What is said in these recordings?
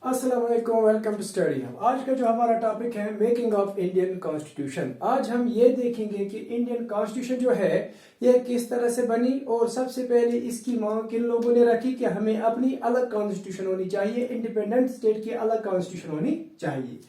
अस्सलाम वालेकुम, welcome to study hub. आज का जो हमारा टॉपिक है मेकिंग ऑफ इंडियन कॉन्स्टिट्यूशन। आज हम ये देखेंगे कि इंडियन कॉन्स्टिट्यूशन जो है ये किस तरह से बनी और सबसे पहले इसकी मांग किन लोगों ने रखी कि हमें अपनी अलग कॉन्स्टिट्यूशन होनी चाहिए, इंडिपेंडेंट स्टेट की अलग कॉन्स्टिट्यूशन होनी चाहिए।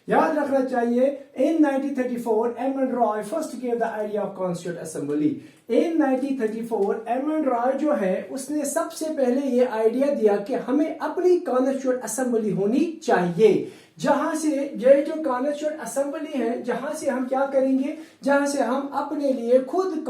याद रखना चाहिए in 1934 M N Roy first gave the idea of constituent assembly. In 1934 M N Roy जो है उसने सबसे पहले ये आइडिया दिया कि हमें अपनी कॉन्स्टिट्यूंट असेंबली होनी चाहिए, जहां से ये जो कॉन्स्टिट्यूंट असेंबली है जहां से हम क्या करेंगे, जहां से हम अपने लिए खुद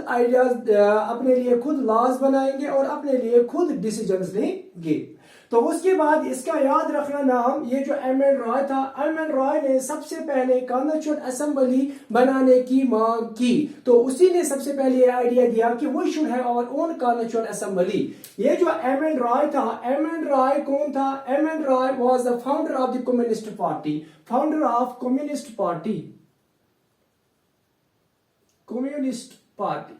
आइडियाज, अपने लिए खुद लॉज बनाएंगे और अपने लिए खुद डिसीजंस लेंगे। तो उसके बाद इसका याद रखना नाम, ये जो एम एन रॉय था, एम एन रॉय ने सबसे पहले कॉन्स्टिट्यूंट असेंबली बनाने की मांग की। तो उसी ने सबसे पहले ये आइडिया दिया कि we should have our own constituent assembly. ये जो एम एन रॉय था, एम एन रॉय कौन था? M N Roy was the founder of the communist party, founder of communist party.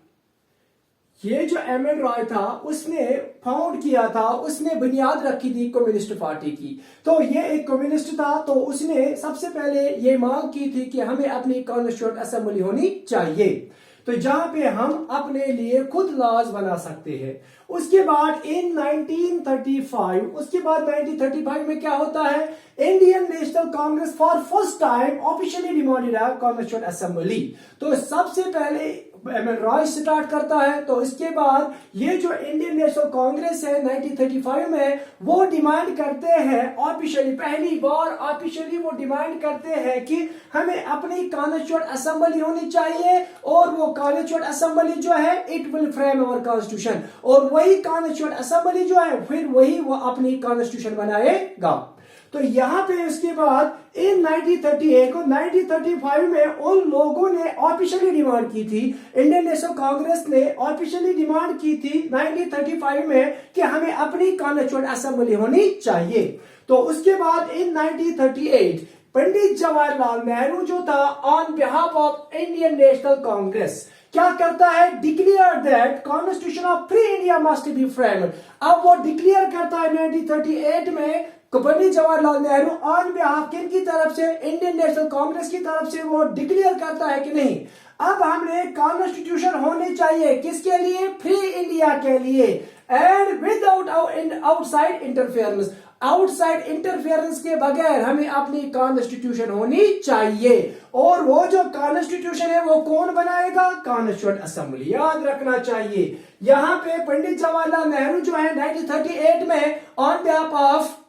ये जो एम एन रॉय था उसने फाउंड किया था, उसने बुनियाद रखी थी कम्युनिस्ट पार्टी की। तो ये एक कम्युनिस्ट था, तो उसने सबसे पहले ये मांग की थी कि हमें अपनी कॉन्स्टिट्यूंट असेंबली होनी चाहिए, तो जहां पे हम अपने लिए खुद लॉज बना सकते हैं। उसके बाद इन 1935 में क्या होता है? Indian National Congress for first time officially demanded a constituent assembly. तो सबसे पहले एम एन रॉय स्टार्ट करता है। तो इसके बाद ये जो इंडियन नेशनल कांग्रेस है 1935 में, वो डिमांड करते हैं ऑफिशियली, पहली बार ऑफिशियली वो डिमांड करते हैं कि हमें अपनी कॉन्स्टिट्यूंट असेंबली होनी चाहिए, और वो कॉन्स्टिट्यूंट असेंबली जो है it will frame our constitution, और वही कॉन्स्टिट्यूंट असेंबली जो है फिर वही वो अपनी कॉन्स्टिट्यूशन बनाएगा। तो यहां पे उसके बाद इन 1938 को 1935 में उन लोगों ने ऑफिशियली डिमांड की थी, इंडियन नेशनल कांग्रेस ने ऑफिशियली डिमांड की थी 1935 में कि हमें अपनी कॉन्स्टिट्यूंट असेंबली होनी चाहिए। तो उसके बाद इन 1938 पंडित जवाहरलाल नेहरू जो था on behalf of Indian National Congress क्या करता है? Declare that constitution of free India must be framed. अब वो डिक्लेयर करता है 1938 में पंडित जवाहरलाल नेहरू ऑन बिहाफ किनकी तरफ से? इंडियन नेशनल कांग्रेस की तरफ से वो डिक्लेयर करता है कि नहीं, अब हमने कॉन्स्टिट्यूशन होनी चाहिए किसके लिए? फ्री इंडिया के लिए, and without outside interference, outside interference के बगैर हमें अपनी कॉन्स्टिट्यूशन होनी चाहिए। और वो जो कॉन्स्टिट्यूशन है वो कौन बनाएगा? Constituent assembly. याद रखना चाहिए यहां पे पंडित जवाहरलाल नेहरू जो है 1938 में on behalf of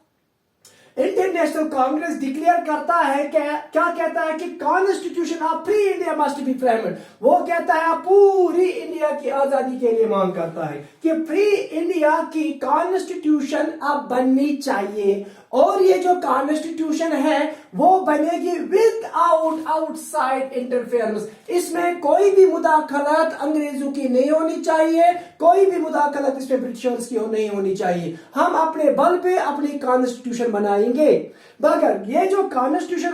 Indian National Congress declare करता है, क्या कहता है कि constitution of free India must be framed. वो कहता है पूरी इंडिया की आजादी के लिए मांग करता है कि फ्री इंडिया की कॉन्स्टिट्यूशन अब बननी चाहिए, और ये जो कॉन्स्टिट्यूशन है वो बनेगी विदाउट आउटसाइड इंटरफेरेंस। इसमें कोई भी मुदाखलत अंग्रेजों की नहीं होनी चाहिए, कोई भी मुदाखलत इसमें ब्रिटिशर्स की नहीं होनी चाहिए। हम अपने बल पे अपनी कॉन्स्टिट्यूशन बनाएंगे। मगर ये जो कॉन्स्टिट्यूशन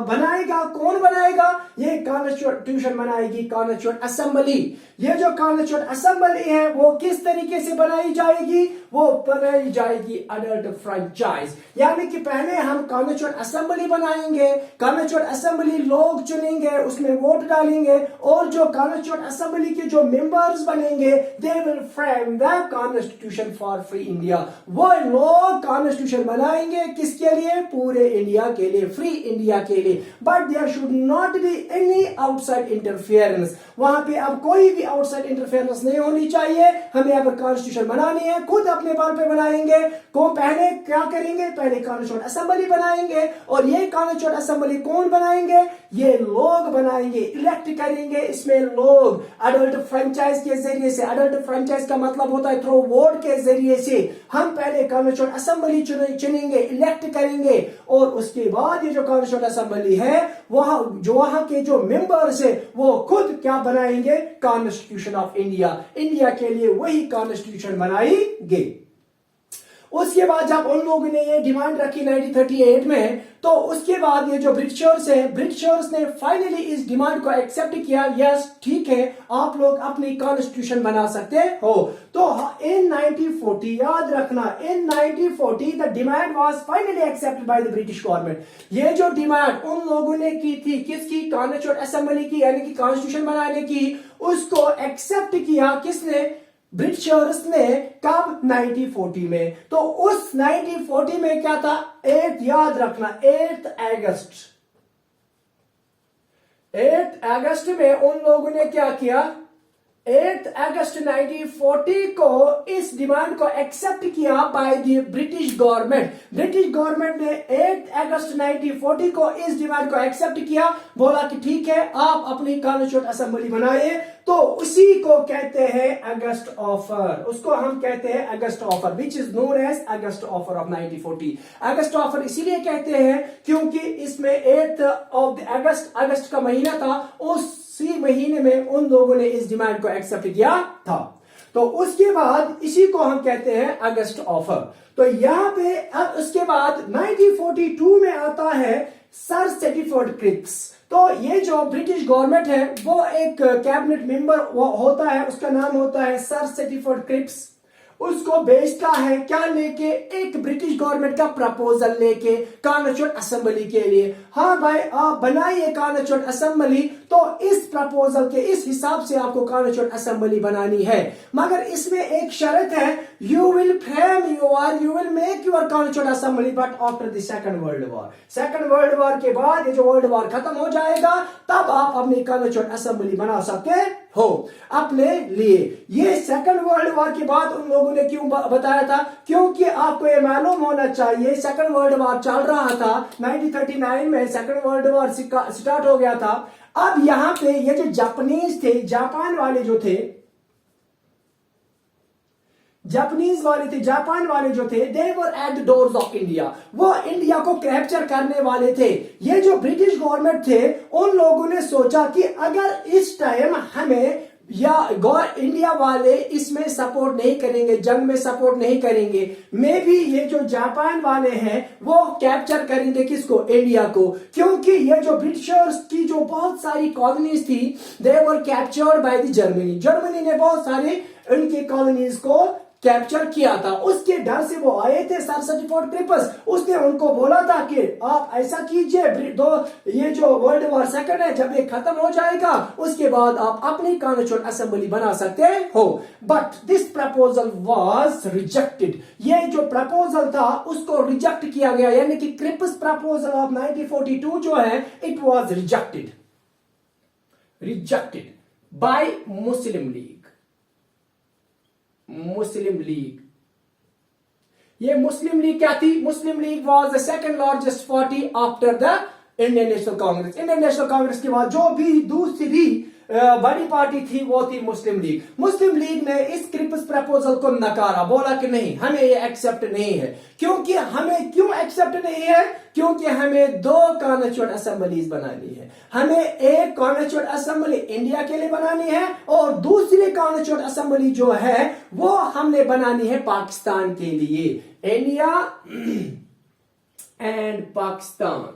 बनाएगा कौन बनाएगा? ये कॉन्स्टिट्यूशन बनाएगी कॉन्स्टिट्यूंट असेंबली। ये जो कॉन्स्टिट्यूंट असेंबली है वो किस तरीके से बनाई जाएगी? वो बनाई जाएगी अडल्ट फ्रेंचाइज, यानी कि पहले हम कॉन्स्टिट्यूंट असेंबली बनाएंगे, कॉन्स्टिट्यूंट असेंबली लोग चुनेंगे, उसमें वोट डालेंगे, और जो कॉन्स्टिट्यूंट असेंबली के जो मेंबर्स बनेंगे they will frame the constitution for free India. वो लोग कॉन्स्टिट्यूशन बनाएंगे किसके लिए? पूरे इंडिया के लिए, फ्री इंडिया के लिए। But there should not be any outside interference. वहां पे अब कोई भी आउटसाइड इंटरफेरेंस नहीं होनी चाहिए। हमें अब कॉन्स्टिट्यूशन बनानी है, खुद अपने बल पे बनाएंगे। को पहले क्या करेंगे? पहले कॉन्स्टिट्यूंट असेंबली बनाएंगे, और ये कॉन्स्टिट्यूंट असेंबली कौन बनाएंगे? ये लोग बनाएंगे, इलेक्ट करेंगे इसमें लोग अडल्ट फ्रेंचाइज के जरिए से। अडल्ट फ्रेंचाइज का मतलब होता है थ्रू वोट के जरिए से हम पहले कॉन्स्टिट्यूंट असेंबली चुनेंगे, इलेक्ट करेंगे, और उसके बाद ये जो कॉन्स्टिट्यूंट असेंबली है वहां के जो मेंबर्स है वो खुद क्या बनाएंगे? Constitution of India. इंडिया के लिए वही कॉन्स्टिट्यूशन बनाएंगे। उसके बाद जब उन लोगों ने ये डिमांड रखी 1938 में, तो उसके बाद ये जो ब्रिटिशर्स ने फाइनली इस डिमांड को एक्सेप्ट किया। यस, ठीक है, आप लोग अपनी कॉन्स्टिट्यूशन बना सकते हो। तो इन 1940, याद रखना, इन 1940 the demand was finally accepted by the British government. ये जो डिमांड उन लोगों ने की थी, किसकी? कॉन्स्टिट्यूशन असेंबली की, यानी कि कॉन्स्टिट्यूशन बनाने की, उसको एक्सेप्ट किया किसने? ब्रिटिशर्स ने। कब? 1940 में। तो उस 1940 में क्या था? 8, याद रखना, 8 अगस्त में उन लोगों ने क्या किया? 8 अगस्त 1940 को इस डिमांड को एक्सेप्ट किया by the British government. British government ने 8 अगस्त 1940 को इस डिमांड को एक्सेप्ट किया, बोला कि ठीक है, आप अपनी कॉन्स्टिट्यूएंट असेंबली बनाइए। तो उसी को कहते हैं अगस्त ऑफर, उसको हम कहते हैं अगस्त offer, which is known as August offer of 1940। अगस्त ऑफर इसीलिए कहते हैं क्योंकि इसमें 8 अगस्त का महीना था, उसी महीने में उन लोगों ने इस डिमांड को एक्सेप्ट किया था। तो उसके बाद इसी को हम कहते हैं अगस्त ऑफर। तो यहां पे अब उसके बाद 1942 में आता है सर स्टेटिफोर्ड क्रिप्स। तो ये जो ब्रिटिश गवर्नमेंट है वो एक कैबिनेट मेंबर होता है, उसका नाम होता है सर स्टेटिफोर्ड क्रिप्स। उसको भेजता है क्या लेके? एक ब्रिटिश गवर्नमेंट का प्रपोजल लेके कॉन्स्टिट्यूएंट असेंबली के लिए। हाँ भाई, आप बनाइए कॉन्स्टिट्यूएंट असेंबली, तो इस प्रपोजल के इस हिसाब से आपको कॉन्स्टिट्यूएंट असेंबली बनानी है। मगर इसमें एक शर्त है, you will make your constituent assembly but after the second world war. Second world war के बाद, ये जो वर्ल्ड वॉर खत्म हो जाएगा, तब आप अपनी कॉन्स्टिट्यूएंट असेंबली बना सकते हो अपने लिए। ये सेकंड वर्ल्ड वॉर के बाद उन लोगों ने क्यों बताया था? क्योंकि आपको ये मालूम होना चाहिए, सेकंड वर्ल्ड वॉर चल रहा था 1939 में, सेकंड वर्ल्ड वॉर स्टार्ट हो गया था। अब यहां पे ये जो जापानीज थे, जापान वाले जो थे, they were at the doors of India. वो इंडिया को कैप्चर करने वाले थे। ये जो ब्रिटिश गवर्नमेंट थे, उन लोगों ने सोचा कि अगर इस टाइम हमें या इंडिया वाले इसमें सपोर्ट नहीं करेंगे, जंग में सपोर्ट नहीं करेंगे, मे बी ये जो जापान वाले हैं वो कैप्चर करेंगे किसको? इंडिया को। क्योंकि ये जो ब्रिटिशर्स की जो बहुत सारी कॉलोनीज थी, they were captured by the Germany. Germany ने बहुत सारे उनकी कॉलोनीज को कैप्चर किया था। उसके डर से वो आए थे सर स्टेटिफोर्ड क्रिप्स। उसने उनको बोला था कि आप ऐसा कीजिए, ये जो वर्ल्ड वॉर सेकंड है, जब ये खत्म हो जाएगा उसके बाद आप अपनी कॉन्स्टिट्यूएंट असेंबली बना सकते हो। But this proposal was rejected. ये जो प्रपोजल था उसको रिजेक्ट किया गया, यानी कि क्रिप्स प्रपोजल ऑफ 1942 जो है, it was rejected by Muslim League. ये मुस्लिम लीग क्या थी? Muslim League was the second largest party after the Indian National Congress. Indian National Congress के बाद जो भी दूसरी बड़ी पार्टी थी वो थी मुस्लिम लीग। मुस्लिम लीग ने इस क्रिप्स प्रपोजल को नकारा, बोला कि नहीं, हमें ये एक्सेप्ट नहीं है। क्योंकि हमें क्यों एक्सेप्ट नहीं है? क्योंकि हमें 2 कॉन्स्टिट्यूएंट असेंबलीज बनानी है। हमें एक कॉन्स्टिट्यूएंट असेंबली इंडिया के लिए बनानी है और दूसरी कॉन्स्टिट्यूएंट असेंबली जो है वो हमने बनानी है पाकिस्तान के लिए। India and Pakistan,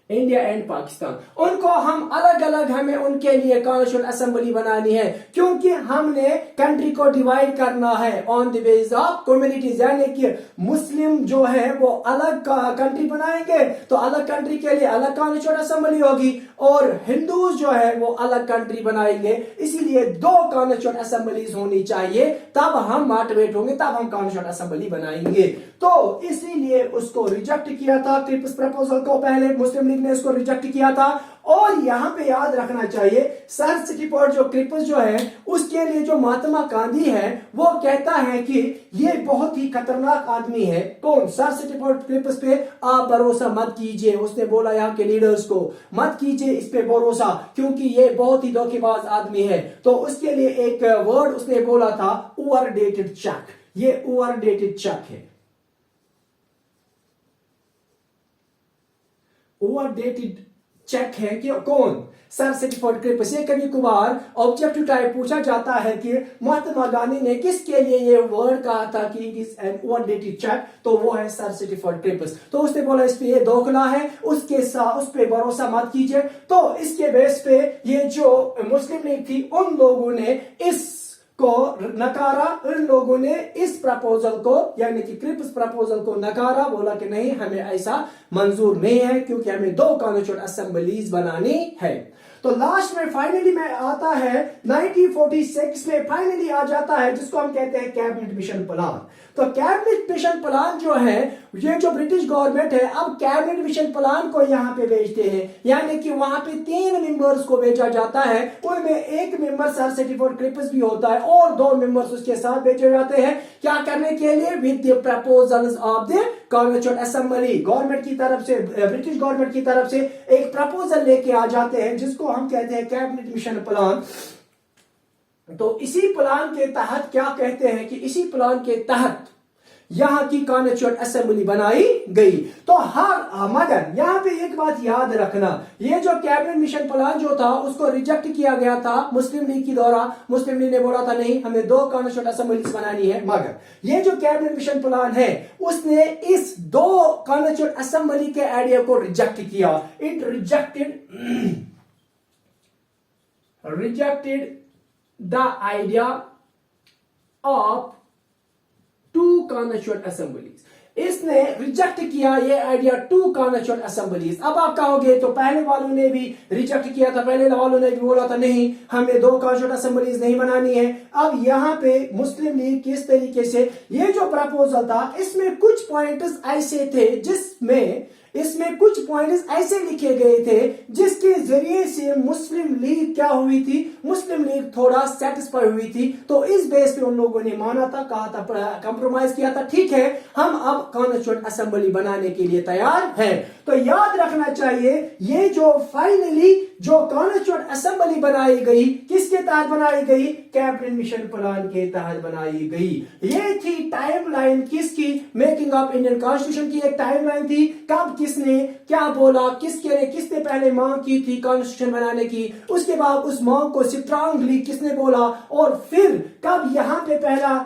India and Pakistan, उनको हम अलग अलग, हमें उनके लिए कॉन्स्टिट्यूएंट असेंबली बनानी है। क्योंकि हमने कंट्री को डिवाइड करना है on the base of communities, यानी कि मुस्लिम जो है वो अलग कंट्री बनाएंगे, तो अलग कंट्री के लिए अलग कॉन्स्टिट्यूएंट असेंबली होगी, और हिंदूज जो है वो अलग कंट्री बनाएंगे। इसीलिए 2 कॉन्स्टिट्यूएंट असेंबलीज होनी चाहिए, तब हम मोटिवेट होंगे, तब हम कॉन्स्टिट्यूएंट असेंबली बनाएंगे। तो इसीलिए उसको रिजेक्ट किया था, क्रिप्स प्रपोजल को पहले मुस्लिम लीग ने इसको रिजेक्ट किया था। और यहां पे याद रखना चाहिए, सर स्टेटिफोर्ड जो क्रिप्स जो है, उसके लिए जो महात्मा गांधी है वो कहता है कि ये बहुत ही खतरनाक आदमी है। कौन? सर स्टेटिफोर्ड क्रिप्स पे आप भरोसा मत कीजिए। उसने बोला यहाँ के लीडर्स को, मत कीजिए इस पे भरोसा, क्योंकि ये बहुत ही धोखेबाज आदमी है। तो उसके लिए एक वर्ड उसने बोला था, ओवर डेटेड चेक। ये ओवर डेटेड चेक है, ओवर डेटेड चेक है कि कौन सर सर्टिफाइड क्रिप्स। ये कभी कभार ऑब्जेक्टिव टाइप पूछा जाता है कि महात्मा गांधी ने किसके लिए ये वर्ड कहा था कि it is an validity check, तो वो है सर सर्टिफाइड क्रिप्स। तो उसने बोला इस पे ये धोखला है, उसके साथ उस पे भरोसा मत कीजिए। तो इसके बेस पे ये जो मुस्लिम लीग थी उन लोगों ने इस को नकारा, इन लोगों ने इस प्रपोजल को यानी कि क्रिप्स प्रपोजल को नकारा, बोला कि नहीं हमें ऐसा मंजूर नहीं है क्योंकि हमें 2 कॉन्स्टिट्यूएंट असेंबलीज बनानी है। तो लास्ट में फाइनली में आता है 1946 में फाइनली आ जाता है जिसको हम कहते हैं कैबिनेट मिशन प्लान। तो कैबिनेट मिशन प्लान जो है ये जो ब्रिटिश गवर्नमेंट है अब कैबिनेट मिशन प्लान को यहाँ पे भेजते हैं, यानी कि वहां पे 3 मेंबर्स को भेजा जाता है, उनमें एक मेंबर सर सर्टिफाइड क्रिप्स भी होता है और 2 मेंबर्स उसके साथ भेजे जाते हैं। क्या करने के लिए? With the proposals of the constituent assembly. Government की तरफ से, ब्रिटिश गवर्नमेंट की तरफ से एक प्रपोजल लेके आ जाते हैं जिसको हम कहते हैं कैबिनेट मिशन प्लान। तो इसी प्लान के तहत क्या कहते हैं कि इसी प्लान के तहत यहां की कॉन्स्टिट्यूएंट असेंबली बनाई गई। तो मगर यहां पे एक बात याद रखना, ये जो कैबिनेट मिशन प्लान जो था उसको रिजेक्ट किया गया था मुस्लिम लीग की द्वारा। मुस्लिम लीग ने बोला था नहीं हमें 2 कॉन्स्टिट्यूएंट असेंबलीज बनानी है, मगर ये जो कैबिनेट मिशन प्लान है उसने इस 2 कॉन्स्टिट्यूएंट असेंबली के आइडिया को रिजेक्ट किया। It rejected the idea of 2 constituent assemblies। इसने रिजेक्ट किया ये आइडिया 2 कॉन्स्टिट्यूएंट असेंबलीज। अब आप कहोगे तो पहले वालों ने भी रिजेक्ट किया था, पहले वालों ने भी बोला था नहीं हमें 2 कॉन्स्टिट्यूएंट असेंबलीज नहीं बनानी है। अब यहाँ पे मुस्लिम लीग किस तरीके से ये जो प्रपोजल था इसमें कुछ पॉइंट्स ऐसे थे इसमें कुछ पॉइंट्स ऐसे लिखे गए थे जिसके जरिए से मुस्लिम लीग क्या हुई थी, मुस्लिम लीग थोड़ा सेटिस्फाई हुई थी। तो इस बेस पे उन लोगों ने माना था, कहा था, कंप्रोमाइज किया था, ठीक है हम अब कॉन्स्टिट्यूएंट असेंबली बनाने के लिए तैयार हैं। तो याद रखना चाहिए ये जो फाइनली जो कॉन्स्टिट्यूएंट असेंबली बनाई गई किसके तहत बनाई गई? कैबिनेट मिशन प्लान के तहत बनाई गई। ये थी टाइमलाइन किसकी? मेकिंग ऑफ इंडियन कॉन्स्टिट्यूशन की एक टाइमलाइन थी। कब किसने क्या बोला, किसने पहले मांग की थी कॉन्स्टिट्यूशन बनाने की, उसके बाद उस मांग को स्ट्रांगली किसने बोला, और फिर कब यहां पे पहला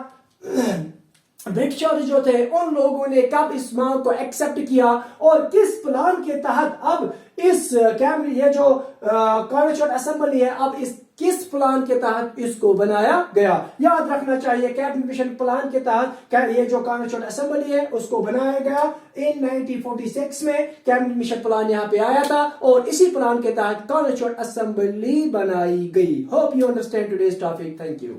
ब्रिटिशर्स जो थे उन लोगों ने कब इस मांग को एक्सेप्ट किया और किस प्लान के तहत अब इस ये जो कॉन्स्टिट्यूएंट असेंबली है अब इस किस प्लान के तहत इसको बनाया गया। याद रखना चाहिए कैबिनेट मिशन प्लान के तहत ये जो कॉन्स्टिट्यूएंट असेंबली है उसको बनाया गया इन 1946 में। कैबिनेट मिशन प्लान यहाँ पे आया था और इसी प्लान के तहत कॉन्स्टिट्यूएंट असेंबली बनाई गई। Hope you understand today's topic. Thank you.